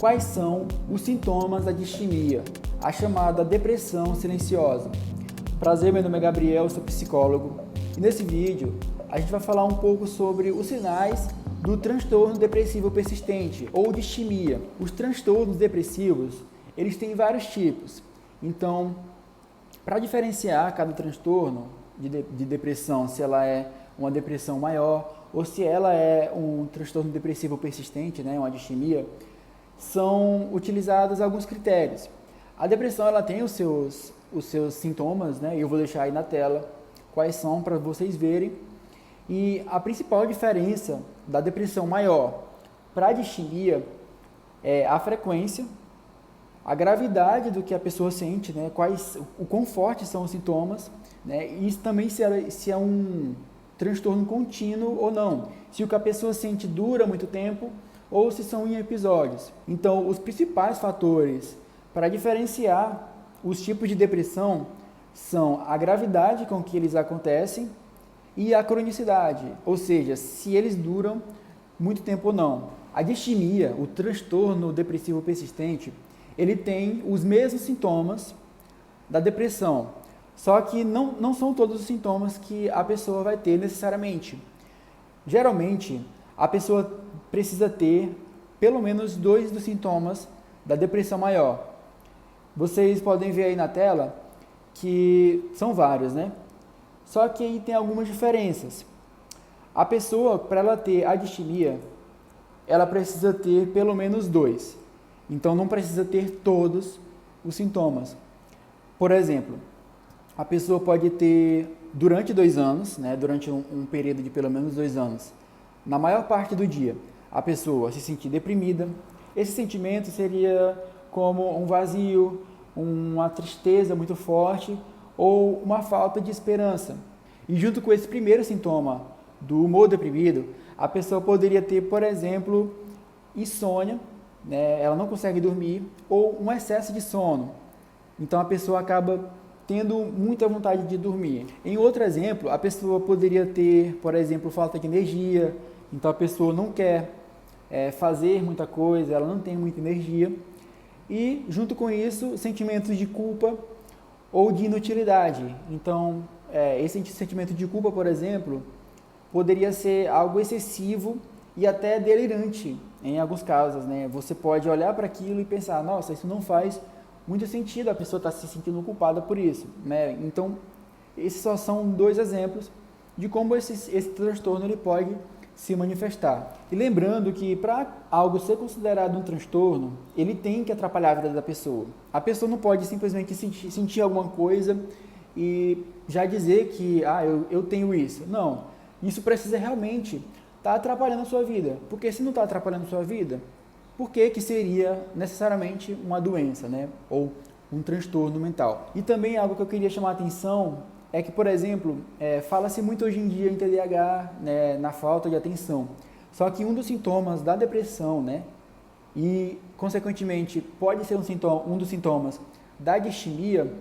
quais são os sintomas da distimia, a chamada depressão silenciosa. Prazer, meu nome é Gabriel, sou psicólogo e nesse vídeo a gente vai falar um pouco sobre os sinais do transtorno depressivo persistente ou distimia. Os transtornos depressivos, eles têm vários tipos, então para diferenciar cada transtorno de depressão, se ela é uma depressão maior ou se ela é um transtorno depressivo persistente, uma distimia, são utilizados alguns critérios. A depressão ela tem os seus sintomas, e eu vou deixar aí na tela quais são para vocês verem. E a principal diferença da depressão maior para a distimia é a frequência, a gravidade do que a pessoa sente, o quão fortes são os sintomas, e isso também se é um transtorno contínuo ou não, se o que a pessoa sente dura muito tempo ou se são em episódios. Então, os principais fatores para diferenciar os tipos de depressão são a gravidade com que eles acontecem e a cronicidade, ou seja, se eles duram muito tempo ou não. A distimia, o transtorno depressivo persistente, ele tem os mesmos sintomas da depressão, só que não são todos os sintomas que a pessoa vai ter necessariamente. Geralmente, a pessoa precisa ter pelo menos 2 dos sintomas da depressão maior. Vocês podem ver aí na tela que são vários, Só que aí tem algumas diferenças. A pessoa, para ela ter a distimia, ela precisa ter pelo menos 2. Então, não precisa ter todos os sintomas. Por exemplo, a pessoa pode ter, durante 2 anos, durante um período de pelo menos 2 anos, na maior parte do dia, a pessoa se sentir deprimida. Esse sentimento seria como um vazio, uma tristeza muito forte ou uma falta de esperança. E junto com esse primeiro sintoma do humor deprimido, a pessoa poderia ter, por exemplo, insônia, ela não consegue dormir, ou um excesso de sono. Então a pessoa acaba tendo muita vontade de dormir. Em outro exemplo, a pessoa poderia ter, por exemplo, falta de energia, então a pessoa não quer fazer muita coisa, ela não tem muita energia. E, junto com isso, sentimentos de culpa ou de inutilidade. Então, esse sentimento de culpa, por exemplo, poderia ser algo excessivo e até delirante em alguns casos. Você pode olhar para aquilo e pensar, nossa, isso não faz muito sentido, a pessoa está se sentindo culpada por isso. Então, esses só são 2 exemplos de como esse transtorno ele pode se manifestar. E lembrando que para algo ser considerado um transtorno, ele tem que atrapalhar a vida da pessoa. A pessoa não pode simplesmente sentir alguma coisa e já dizer que eu tenho isso. Não, isso precisa realmente estar atrapalhando a sua vida. Porque se não está atrapalhando a sua vida, por que seria necessariamente uma doença, ou um transtorno mental? E também algo que eu queria chamar a atenção é que, por exemplo, fala-se muito hoje em dia em TDAH, na falta de atenção. Só que um dos sintomas da depressão, e consequentemente pode ser um dos sintomas da distimia,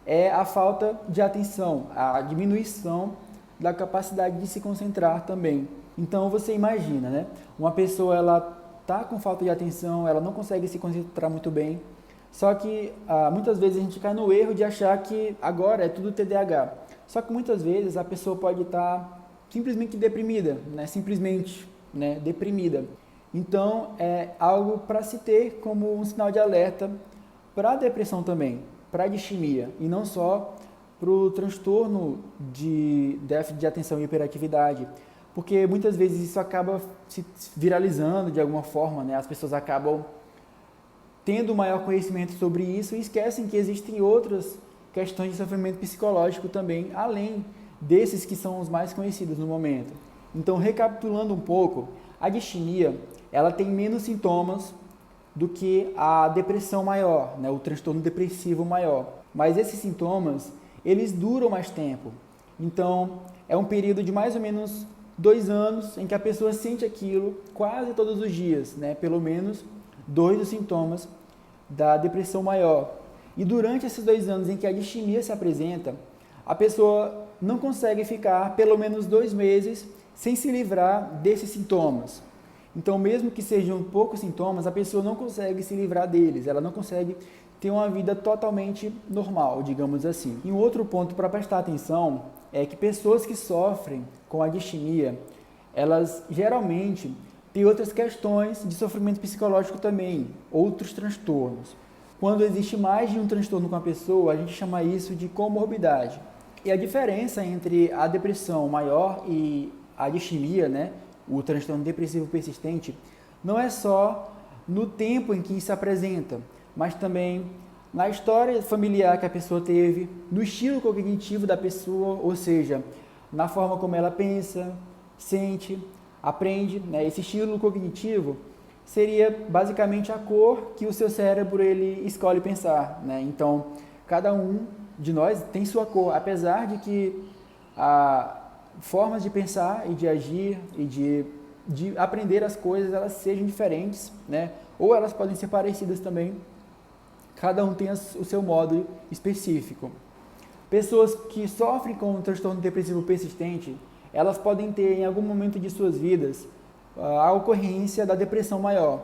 é a falta de atenção, a diminuição da capacidade de se concentrar também. Então você imagina, uma pessoa ela está com falta de atenção, ela não consegue se concentrar muito bem, só que muitas vezes a gente cai no erro de achar que agora é tudo TDAH. Só que muitas vezes a pessoa pode estar simplesmente deprimida, deprimida. Então, é algo para se ter como um sinal de alerta para a depressão também, para a distimia, e não só para o transtorno de déficit de atenção e hiperatividade, porque muitas vezes isso acaba se viralizando de alguma forma, as pessoas acabam tendo maior conhecimento sobre isso e esquecem que existem outras questões de sofrimento psicológico também, além desses que são os mais conhecidos no momento. Então, recapitulando um pouco, a distimia, ela tem menos sintomas do que a depressão maior, o transtorno depressivo maior. Mas esses sintomas, eles duram mais tempo. Então, é um período de mais ou menos 2 anos em que a pessoa sente aquilo quase todos os dias, pelo menos 2 dos sintomas da depressão maior. E durante esses 2 anos em que a distimia se apresenta, a pessoa não consegue ficar pelo menos 2 meses sem se livrar desses sintomas. Então, mesmo que sejam poucos sintomas, a pessoa não consegue se livrar deles, ela não consegue ter uma vida totalmente normal, digamos assim. E um outro ponto para prestar atenção é que pessoas que sofrem com a distimia, elas geralmente têm outras questões de sofrimento psicológico também, outros transtornos. Quando existe mais de um transtorno com a pessoa, a gente chama isso de comorbidade. E a diferença entre a depressão maior e a distimia, né, o transtorno depressivo persistente, não é só no tempo em que se apresenta, mas também na história familiar que a pessoa teve, no estilo cognitivo da pessoa, ou seja, na forma como ela pensa, sente, aprende, né? Esse estilo cognitivo seria basicamente a cor que o seu cérebro ele escolhe pensar, né? Então, cada um de nós tem sua cor, apesar de que formas de pensar e de agir e de aprender as coisas elas sejam diferentes, né? Ou elas podem ser parecidas também. Cada um tem o seu modo específico. Pessoas que sofrem com um transtorno depressivo persistente, elas podem ter em algum momento de suas vidas a ocorrência da depressão maior.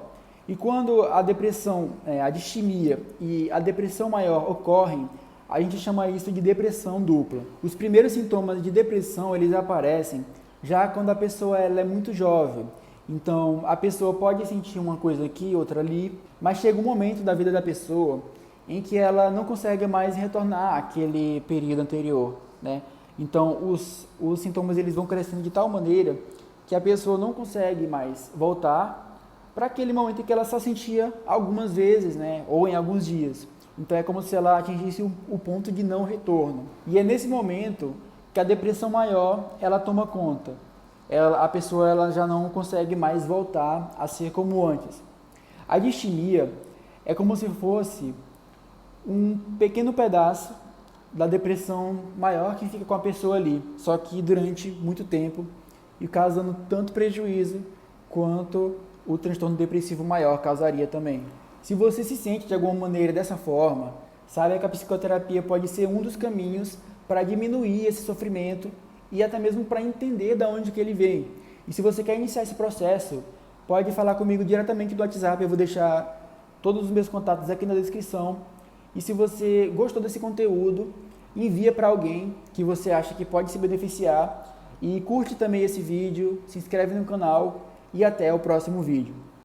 E quando a depressão, a distimia e a depressão maior ocorrem, a gente chama isso de depressão dupla. Os primeiros sintomas de depressão, eles aparecem já quando a pessoa ela é muito jovem. Então, a pessoa pode sentir uma coisa aqui, outra ali, mas chega um momento da vida da pessoa em que ela não consegue mais retornar àquele período anterior, né? Então, os sintomas eles vão crescendo de tal maneira que a pessoa não consegue mais voltar para aquele momento em que ela só sentia algumas vezes, né? Ou em alguns dias. Então, é como se ela atingisse o ponto de não retorno. E é nesse momento que a depressão maior ela toma conta. A pessoa ela já não consegue mais voltar a ser como antes. A distimia é como se fosse um pequeno pedaço da depressão maior que fica com a pessoa ali, só que durante muito tempo e causando tanto prejuízo quanto o transtorno depressivo maior causaria também. Se você se sente de alguma maneira dessa forma, saiba que a psicoterapia pode ser um dos caminhos para diminuir esse sofrimento e até mesmo para entender de onde que ele vem. E se você quer iniciar esse processo, pode falar comigo diretamente do WhatsApp, eu vou deixar todos os meus contatos aqui na descrição. E se você gostou desse conteúdo, envia para alguém que você acha que pode se beneficiar e curte também esse vídeo, se inscreve no canal e até o próximo vídeo.